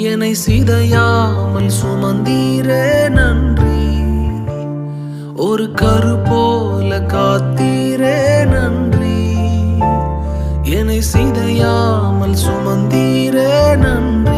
என்னை சிதையாமல் சுமந்தீரே நன்றி. ஒரு கரு போல காத்தீரே நன்றி. என்னை சிதையாமல் சுமந்தீரே நன்றி.